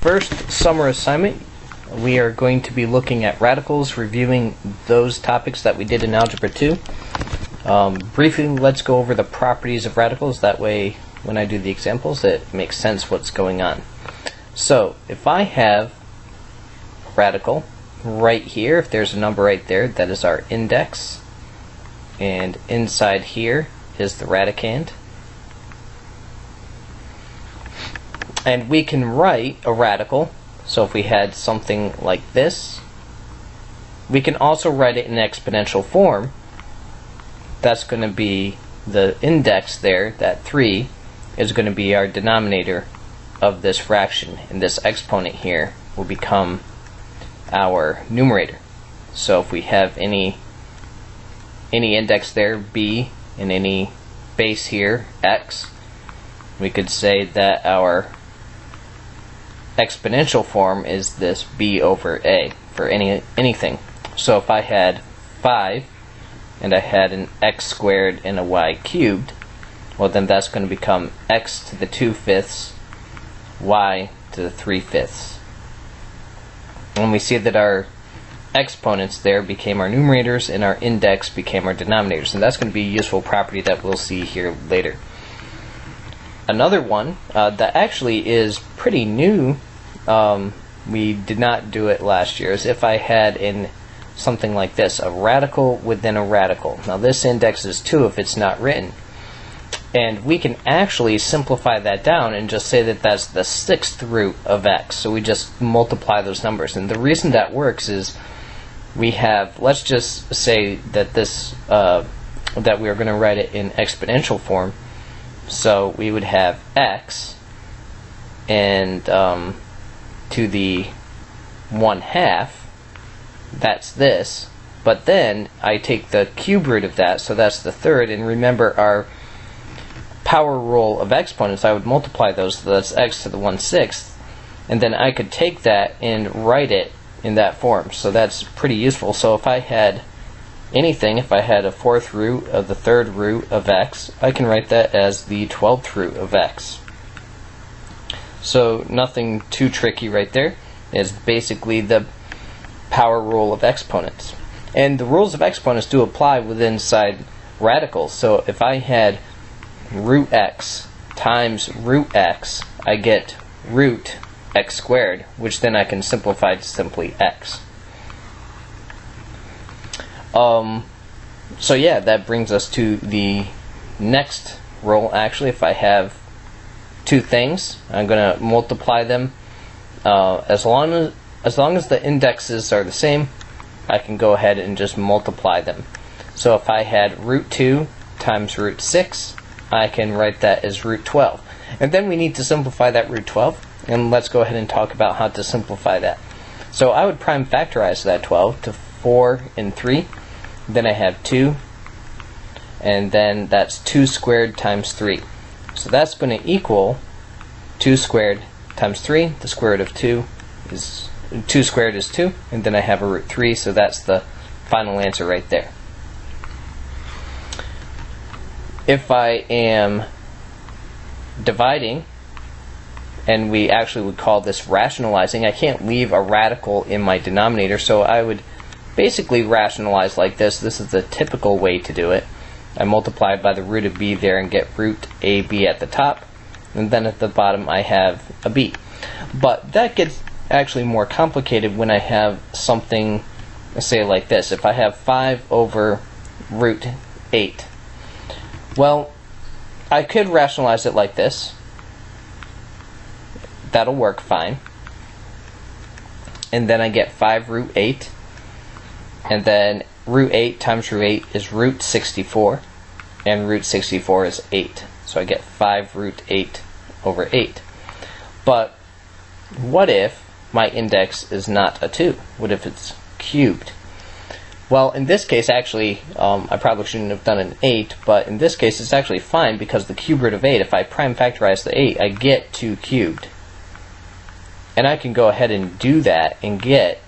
first summer assignment, we are going to be looking at radicals, reviewing those topics that we did in Algebra 2. Briefly, let's go over the properties of radicals. That way, when I do the examples, it makes sense what's going on. So, if I have radical right here, if there's a number right there, that is our index. And inside here is the radicand. And we can write a radical. So if we had something like this, we can also write it in exponential form. That's going to be the index there, that 3, is going to be our denominator of this fraction. And this exponent here will become our numerator. So if we have any index there, b, and any base here, x, we could say that our exponential form is this b over a for anything. So if I had 5 and I had an x squared and a y cubed, well then that's going to become x to the 2/5, y to the 3/5. And we see that our exponents there became our numerators and our index became our denominators, and that's going to be a useful property that we'll see here later. Another one that actually is pretty new, we did not do it last year, is if I had in something like this, a radical within a radical. Now this index is 2 if it's not written. And we can actually simplify that down and just say that that's the 6th root of x. So we just multiply those numbers. And the reason that works is we have, let's just say that this, that we are going to write it in exponential form. So we would have x and to the 1/2, that's this, but then I take the cube root of that, so that's the 3rd, and remember our power rule of exponents, I would multiply those, so that's x to the 1/6, and then I could take that and write it in that form, so that's pretty useful. So if I had anything, if I had a 4th root of the 3rd root of x, I can write that as the 12th root of x. So nothing too tricky right there. It's basically the power rule of exponents. And the rules of exponents do apply within inside radicals. So if I had root x times root x, I get root x squared, which then I can simplify to simply x. So yeah, that brings us to the next rule. Actually, if I have two things, I'm going to multiply them. As long as the indexes are the same, I can go ahead and just multiply them. So if I had root 2 times root 6, I can write that as root 12. And then we need to simplify that root 12, and let's go ahead and talk about how to simplify that. So I would prime factorize that 12 to 4 and 3. Then I have 2, and then that's 2 squared times 3. So that's going to equal 2 squared times 3. The square root of 2 is 2 squared is 2, and then I have a root 3, so that's the final answer right there. If I am dividing, and we actually would call this rationalizing, I can't leave a radical in my denominator, so I would basically rationalize like this. This is the typical way to do it. I multiply by the root of b there and get root ab at the top, and then at the bottom I have a b. But that gets actually more complicated when I have something, say like this. If I have 5 over root 8, well, I could rationalize it like this. That'll work fine. And then I get 5 root 8, and then root 8 times root 8 is root 64, and root 64 is 8. So I get 5 root 8 over 8. But what if my index is not a 2? What if it's cubed? Well, in this case, actually, I probably shouldn't have done an 8, but in this case it's actually fine because the cube root of 8, if I prime factorize the 8, I get 2 cubed. And I can go ahead and do that and get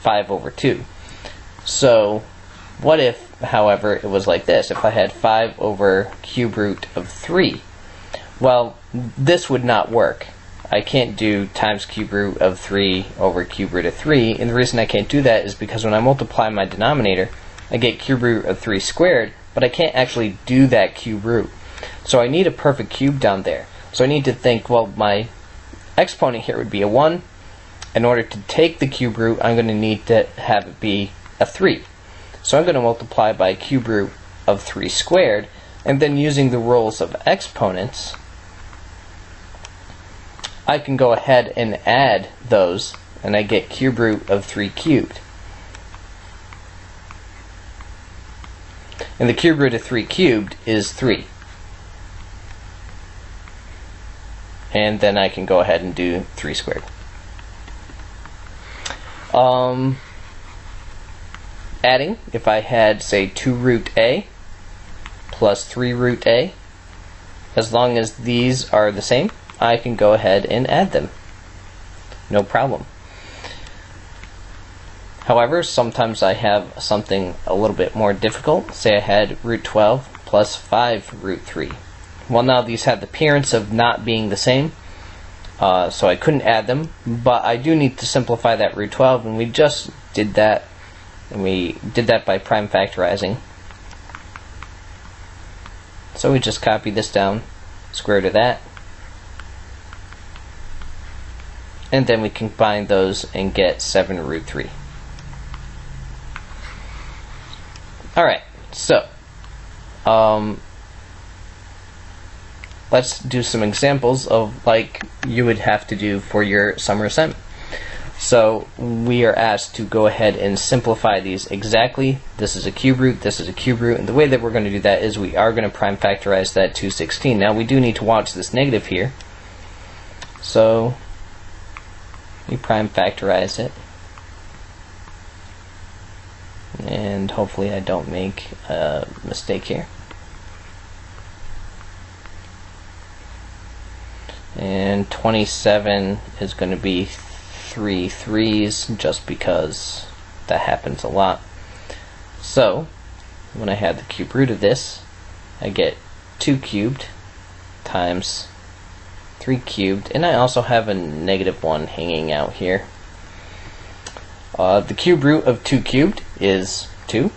5 over 2. So what if, however, it was like this? If I had 5 over cube root of 3, well, this would not work. I can't do times cube root of 3 over cube root of 3, and the reason I can't do that is because when I multiply my denominator, I get cube root of 3 squared, but I can't actually do that cube root. So I need a perfect cube down there. So I need to think, well, my exponent here would be a 1. In order to take the cube root, I'm going to need to have it be a 3. So I'm going to multiply by cube root of 3 squared, and then using the rules of exponents, I can go ahead and add those, and I get cube root of 3 cubed. And the cube root of 3 cubed is 3. And then I can go ahead and do 3 squared. Adding, if I had, say, 2 root a plus 3 root a, as long as these are the same, I can go ahead and add them. No problem. However, sometimes I have something a little bit more difficult. Say I had root 12 plus 5 root 3. Well, now these have the appearance of not being the same, so I couldn't add them, but I do need to simplify that root 12, and we just did that, and we did that by prime factorizing. So we just copy this down, square root of that, and then we combine those and get 7 root 3. Alright, so let's do some examples of like you would have to do for your summer assignment. So we are asked to go ahead and simplify these exactly. This is a cube root, this is a cube root, and the way that we're going to do that is we are going to prime factorize that 216. Now we do need to watch this negative here. So we prime factorize it. And hopefully I don't make a mistake here. And 27 is going to be 3 threes, just because that happens a lot. So when I have the cube root of this, I get 2 cubed times 3 cubed, and I also have a negative 1 hanging out here. The cube root of 2 cubed is 2,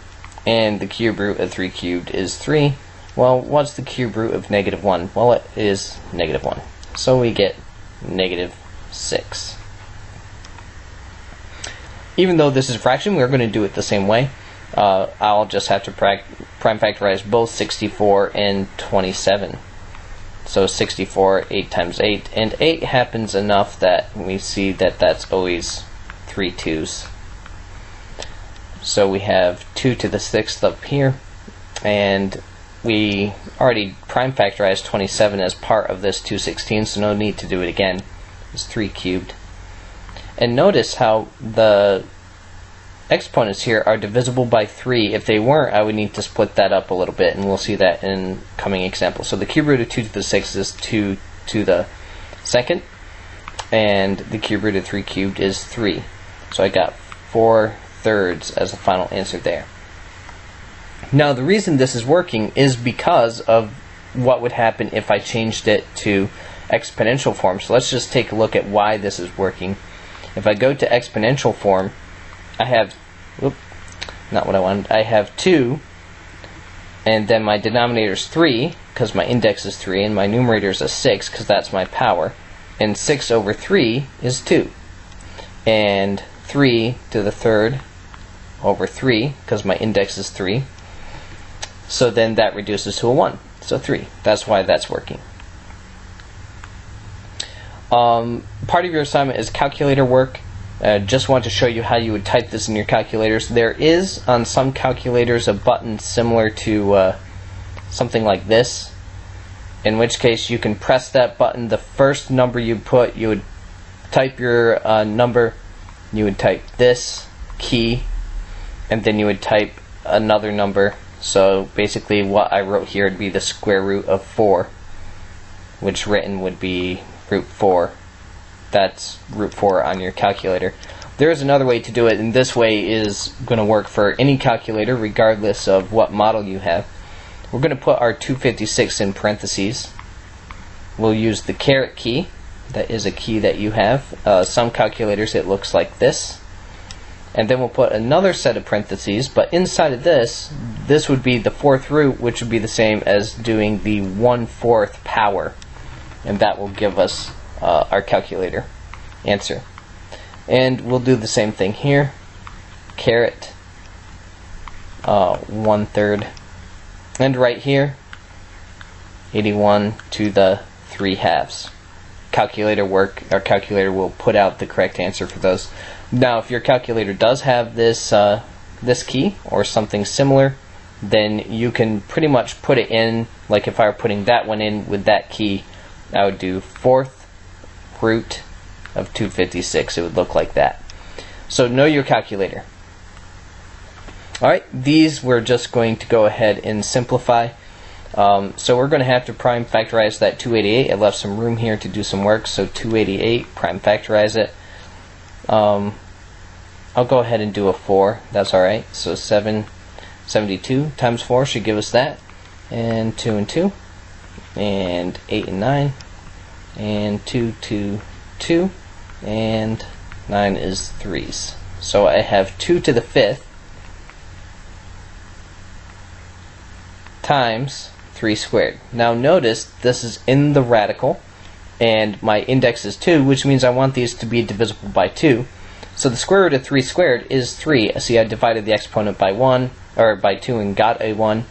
and the cube root of 3 cubed is 3. Well, what's the cube root of negative 1? Well, it is negative 1. So we get negative 6. Even though this is a fraction, we're going to do it the same way. I'll just have to prime factorize both 64 and 27. So 64, 8 times 8, and 8 happens enough that we see that that's always 3 2's. So we have 2 to the 6th up here, and we already prime factorized 27 as part of this 216, so no need to do it again. It's 3 cubed. And notice how the exponents here are divisible by 3. If they weren't, I would need to split that up a little bit, and we'll see that in coming examples. So the cube root of 2 to the 6th is 2 to the 2nd, and the cube root of 3 cubed is 3. So I got 4 thirds as the final answer there. Now the reason this is working is because of what would happen if I changed it to exponential form. So let's just take a look at why this is working. If I go to exponential form, I have, not what I wanted, I have 2, and then my denominator is 3, because my index is 3, and my numerator is a 6, because that's my power, and 6 over 3 is 2, and 3 to the 3rd over 3, because my index is 3, so then that reduces to a 1, so 3. That's why that's working. Part of your assignment is calculator work. Just want to show you how you would type this in your calculators. There is on some calculators a button similar to something like this, in which case you can press that button. The first number you put, you would type your number, you would type this key, and then you would type another number. So basically what I wrote here would be the square root of 4, which written would be root 4. That's root 4 on your calculator. There is another way to do it, and this way is going to work for any calculator regardless of what model you have. We're going to put our 256 in parentheses. We'll use the caret key, That is a key that you have. Some calculators it looks like this. And then we'll put another set of parentheses, but inside of this would be the fourth root, which would be the same as doing the 1/4 power. And that will give us our calculator answer. And we'll do the same thing here. Caret 1/3. And right here, 81 to the 3/2. Our calculator will put out the correct answer for those. Now, if your calculator does have this this key or something similar, then you can pretty much put it in, like if I were putting that one in with that key, I would do 4th root of 256. It would look like that. So know your calculator. Alright, these we're just going to go ahead and simplify. So we're going to have to prime factorize that 288. I left some room here to do some work, so 288, prime factorize it. I'll go ahead and do a 4, that's alright. So 772 times 4 should give us that. And 2 and 2. And 8 and 9. And 2, 2, 2. And 9 is 3's. So I have 2 to the 5th times 3 squared. Now notice this is in the radical and my index is 2, which means I want these to be divisible by 2. So the square root of 3 squared is 3. See, I divided the exponent by 1 or by 2 and got a 1.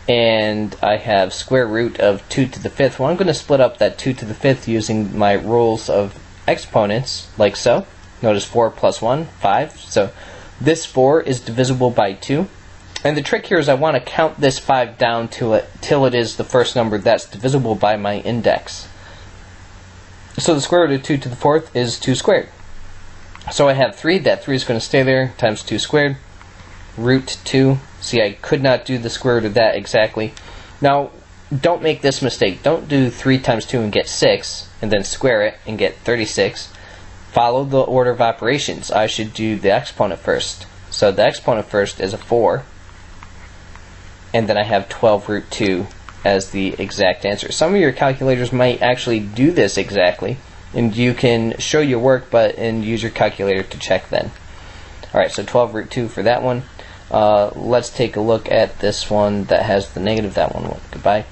And I have square root of 2 to the 5th. Well, I'm going to split up that 2 to the 5th using my rules of exponents, like so. Notice 4 plus 1, 5. So this 4 is divisible by 2. And the trick here is I want to count this 5 down till it is the first number that's divisible by my index. So the square root of 2 to the 4th is 2 squared. So I have 3. That 3 is going to stay there, times 2 squared. Root 2. See, I could not do the square root of that exactly. Now, don't make this mistake. Don't do 3 times 2 and get 6, and then square it and get 36. Follow the order of operations. I should do the exponent first. So the exponent first is a 4. And then I have 12 root 2 as the exact answer. Some of your calculators might actually do this exactly, and you can show your work and use your calculator to check then. Alright, so 12 root 2 for that one. Let's take a look at this one that has the negative. That one, goodbye.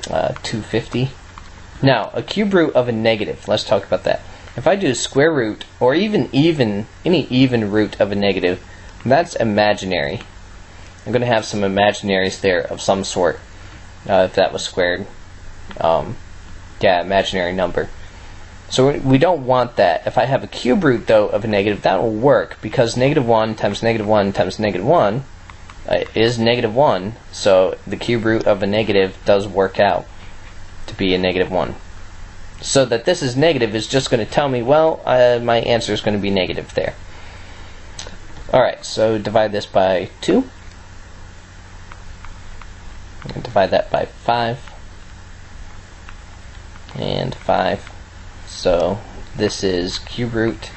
250. Now, a cube root of a negative. Let's talk about that. If I do square root, or even any even root of a negative, that's imaginary. I'm going to have some imaginaries there of some sort, if that was squared. Yeah, imaginary number. So we don't want that. If I have a cube root, though, of a negative, that will work, because negative 1 times negative 1 times negative 1 is negative 1, so the cube root of a negative does work out to be a negative 1. So that this is negative is just going to tell me, well, my answer is going to be negative there. Alright, so divide this by 2. And divide that by 5 and 5. So this is cube root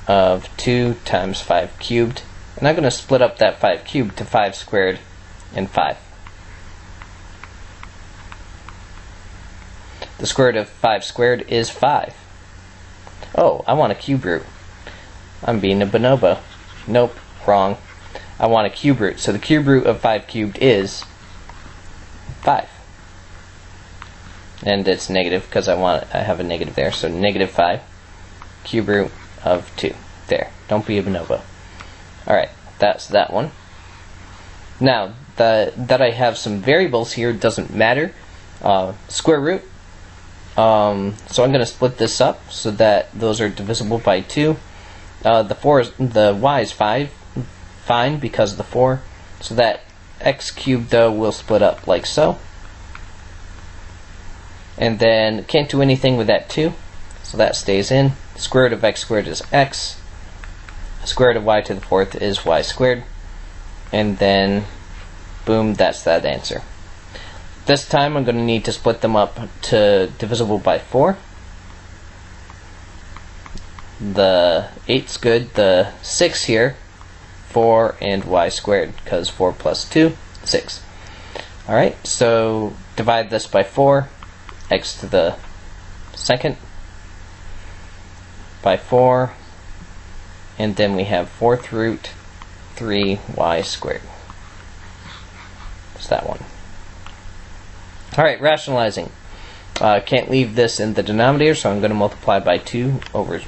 of 2 times 5 cubed. And I'm going to split up that 5 cubed to 5 squared and 5. The square root of 5 squared is 5. Oh, I want a cube root. I'm being a bonobo. Nope, wrong. I want a cube root. So the cube root of 5 cubed is 5. And it's negative because I have a negative there. So negative 5 cube root of 2. There. Don't be a bonobo. Alright, that's that one. Now, that I have some variables here doesn't matter. Square root. So I'm going to split this up so that those are divisible by 2. The y is 5, fine, because of the 4. So that x cubed, though, will split up like so. And then can't do anything with that 2, so that stays in. Square root of x squared is x. Square root of y to the 4th is y squared. And then, boom, that's that answer. This time I'm going to need to split them up to divisible by 4. The 8's good. The 6 here, 4 and y squared, because 4 plus 2, 6. Alright, so divide this by 4, x to the 2nd, by 4, and then we have 4th root 3y squared. It's that one. Alright, rationalizing. Can't leave this in the denominator, so I'm going to multiply by 2 over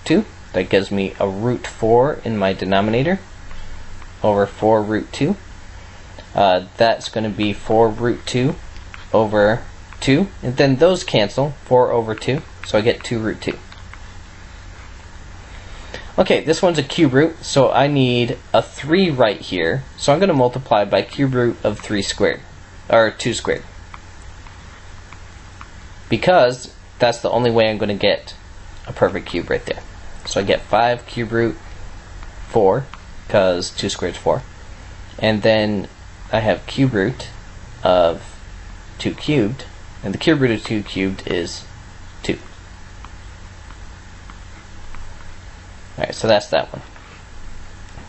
2. That gives me a root 4 in my denominator over 4 root 2. That's going to be 4 root 2 over 2, and then those cancel, 4 over 2, so I get 2 root 2. Okay, this one's a cube root, so I need a 3 right here, so I'm going to multiply by cube root of 3 squared, or 2 squared. Because that's the only way I'm going to get a perfect cube right there. So I get 5 cube root 4, because 2 squared is 4. And then I have cube root of 2 cubed, and the cube root of 2 cubed is 2. Alright, so that's that one.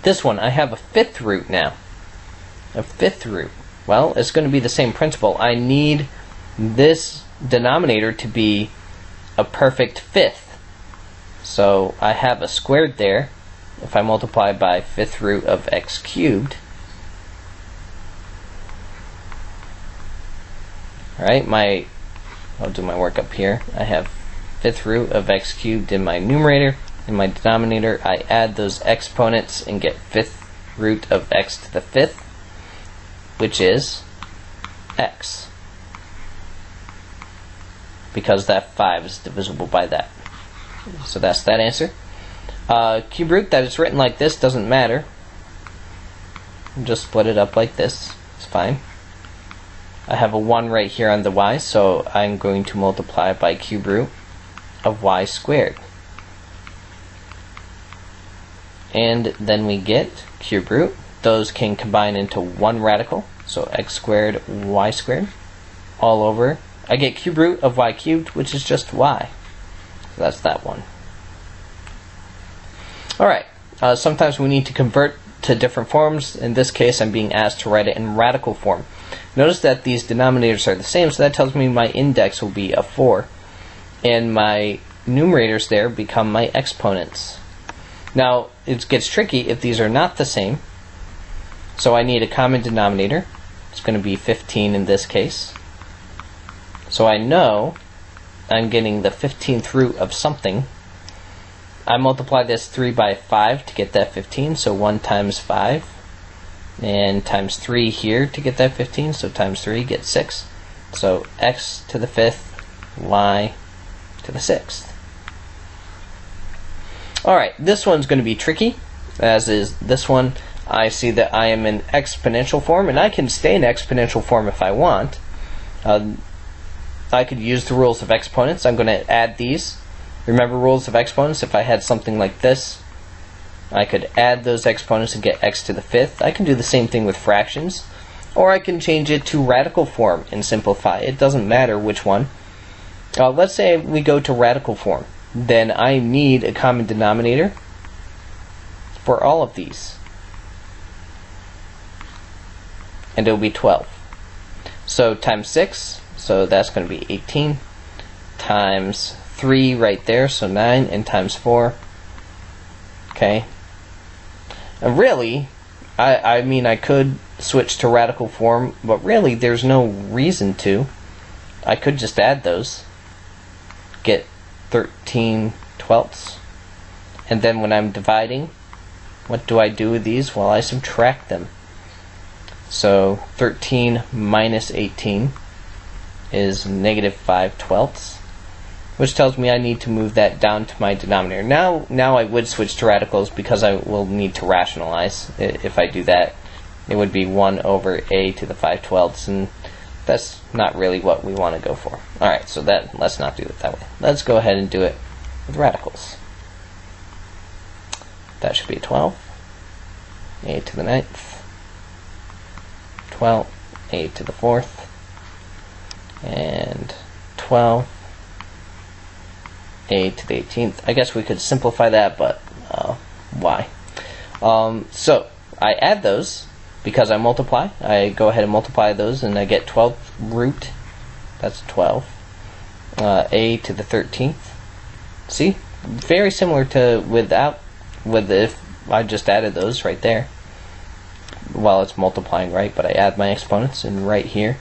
This one, I have a 5th root now. A 5th root. Well, it's going to be the same principle. I need this denominator to be a perfect 5th. So I have a squared there. If I multiply by 5th root of x cubed, alright, I'll do my work up here. I have 5th root of x cubed in my numerator. In my denominator, I add those exponents and get 5th root of x to the 5th, which is x. Because that 5 is divisible by that. So that's that answer. Cube root that is written like this doesn't matter. Just split it up like this. It's fine. I have a 1 right here on the y, so I'm going to multiply by cube root of y squared. And then we get cube root. Those can combine into one radical, so x squared y squared all over. I get cube root of y cubed, which is just y. So that's that one. Alright, sometimes we need to convert to different forms. In this case, I'm being asked to write it in radical form. Notice that these denominators are the same, so that tells me my index will be a 4. And my numerators there become my exponents. Now, it gets tricky if these are not the same. So I need a common denominator. It's going to be 15 in this case. So I know I'm getting the 15th root of something. I multiply this 3 by 5 to get that 15, so 1 times 5. And times 3 here to get that 15, so times 3 gets 6. So x to the 5th, y to the 6th. Alright, this one's going to be tricky, as is this one. I see that I am in exponential form, and I can stay in exponential form if I want. I could use the rules of exponents. I'm going to add these. Remember rules of exponents? If I had something like this, I could add those exponents and get x to the 5th. I can do the same thing with fractions, or I can change it to radical form and simplify. It doesn't matter which one. Let's say we go to radical form. Then I need a common denominator for all of these. And it will be 12. So times 6, so that's going to be 18, times 3 right there, so 9, and times 4. Okay. And really, I mean, I could switch to radical form, but really there's no reason to. I could just add those. Get 13 twelfths. And then when I'm dividing, what do I do with these? Well, I subtract them. So 13 minus 18 is negative 5 twelfths, which tells me I need to move that down to my denominator. Now I would switch to radicals because I will need to rationalize. If I do that, it would be 1 over a to the 5 twelfths, and that's not really what we want to go for. Alright, so let's not do it that way. Let's go ahead and do it with radicals. That should be a 12. A to the 9th. 12. A to the 4th. And 12. A to the 18th. I guess we could simplify that, but why? So I add those because I multiply. I go ahead and multiply those, and I get 12th root. That's 12. A to the 13th. See? very similar to with if I just added those right there while it's multiplying, right? But I add my exponents, and right here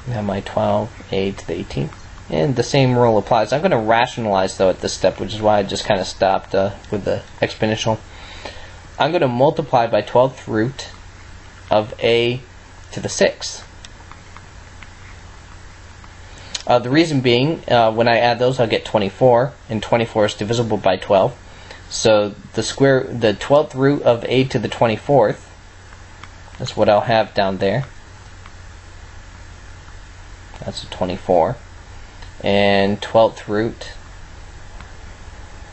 I have my 12a to the 18th. And the same rule applies. I'm going to rationalize though at this step, which is why I just kind of stopped with the exponential. I'm going to multiply by 12th root of a to the 6th. The reason being, when I add those, I'll get 24, and 24 is divisible by 12. So the 12th root of a to the 24th, that's what I'll have down there. That's a 24. And 12th root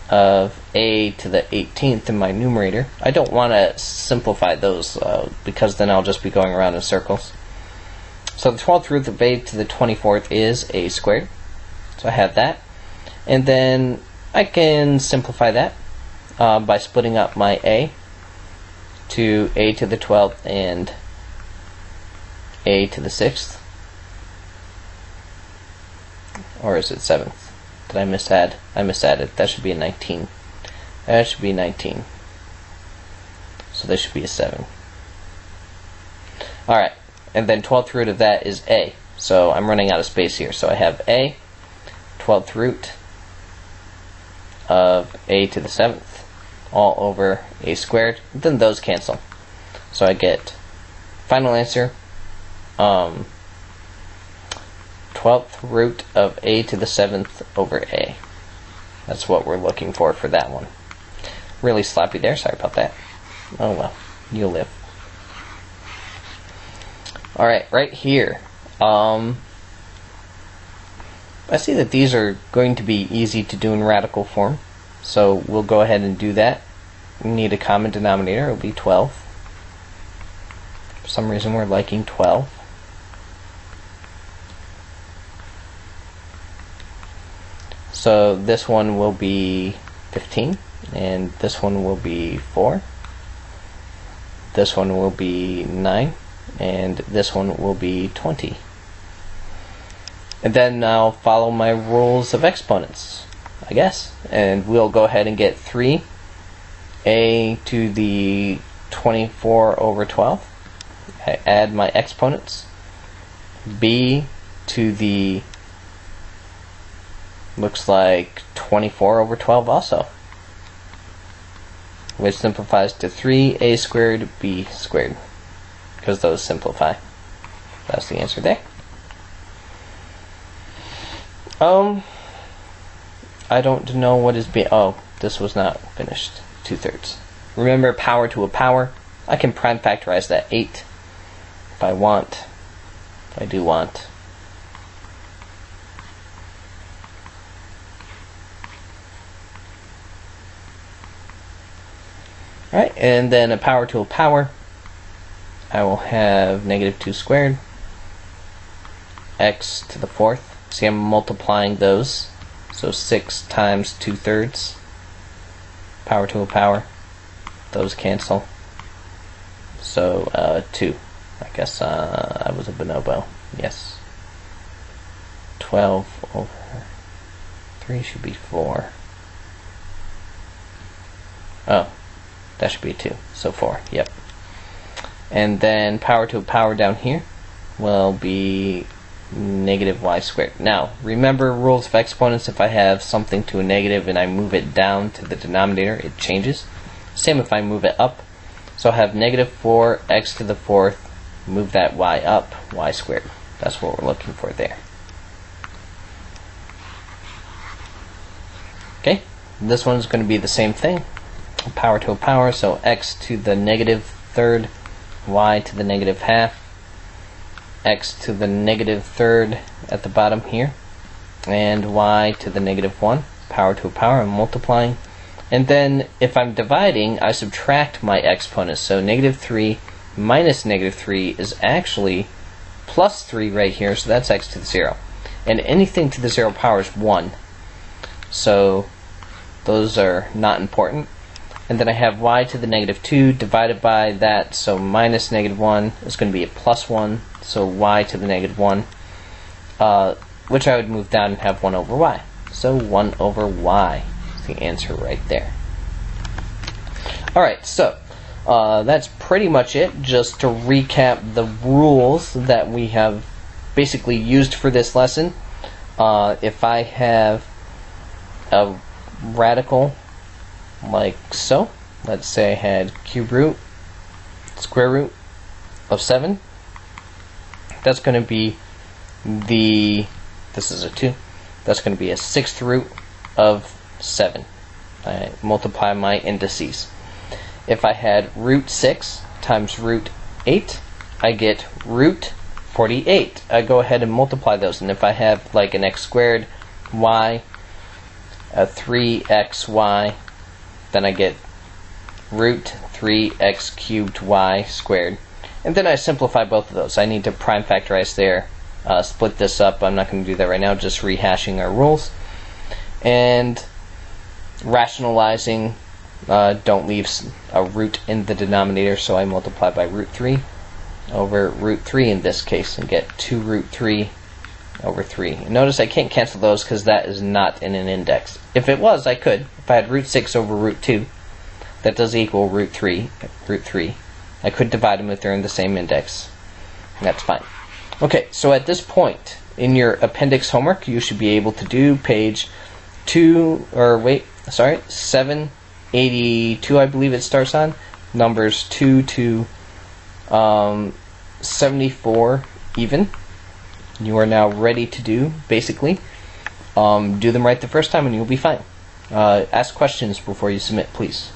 of a to the 18th in my numerator. I don't want to simplify those because then I'll just be going around in circles. So the 12th root of a to the 24th is a squared. So I have that. And then I can simplify that by splitting up my a to a to the 12th and a to the 6th. Or is it 7th? Did I misadd? I misadded. That should be a 19. That should be 19. So this should be a 7. Alright. And then 12th root of that is a. So I'm running out of space here. So I have a, 12th root of a to the 7th, all over a squared. Then those cancel. So I get final answer, 12th root of a to the 7th over a. That's what we're looking for that one. Really sloppy there. Sorry about that. Oh well. You'll live. Alright, right here. I see that these are going to be easy to do in radical form. So we'll go ahead and do that. We need a common denominator. It will be 12. For some reason we're liking 12. So this one will be 15, and this one will be 4. This one will be 9, and this one will be 20. And then I'll follow my rules of exponents, I guess. And we'll go ahead and get 3a to the 24 over 12. I add my exponents. b to the, looks like 24 over 12 also, which simplifies to 3a squared b squared, because those simplify. That's the answer there. I don't know what is b. Oh, this was not finished. 2/3. Remember, power to a power. I can prime factorize that 8 if I want. If I do want. Alright, and then a power to a power, I will have negative 2 squared, x to the 4th. See, I'm multiplying those. So 6 times 2/3. Power to a power. Those cancel. So 2. I guess I was a bonobo. Yes. 12 over 3 should be 4. Oh. That should be 2, so 4, yep. And then power to a power down here will be negative y squared. Now, remember rules of exponents. If I have something to a negative and I move it down to the denominator, it changes. Same if I move it up. So I'll have negative 4x to the 4th, move that y up, y squared. That's what we're looking for there. Okay, this one's going to be the same thing. Power to a power, so x to the negative 3rd, y to the negative half, x to the negative 3rd at the bottom here, and y to the negative 1. Power to a power, I'm multiplying. And then if I'm dividing, I subtract my exponents. So negative 3 minus negative 3 is actually plus 3 right here, so that's x to the 0. And anything to the 0 power is 1. So those are not important. And then I have y to the negative 2 divided by that, so minus negative 1 is going to be a plus 1, so y to the negative 1, which I would move down and have 1 over y. So 1 over y. the answer right there. Alright, so that's pretty much it. Just to recap the rules that we have basically used for this lesson. If I have a radical like so, let's say I had cube root, square root of 7, that's going to be this is a 2, that's going to be a 6th root of 7. I multiply my indices. If I had root 6 times root 8, I get root 48. I go ahead and multiply those, and if I have like an x squared y, a 3xy, then I get root 3x cubed y squared. And then I simplify both of those. I need to prime factorize there, split this up. I'm not going to do that right now, just rehashing our rules. And rationalizing, don't leave a root in the denominator, so I multiply by root 3 over root 3 in this case and get 2 root 3 over 3. And notice I can't cancel those because that is not in an index. If it was, I could. If I had root 6 over root 2, that does equal root 3. I could divide them if they're in the same index. That's fine. Okay, so at this point in your appendix homework, you should be able to do page 782, I believe it starts on, numbers 2 to 74 even. You are now ready to do, basically, do them right the first time and you'll be fine. Ask questions before you submit, please.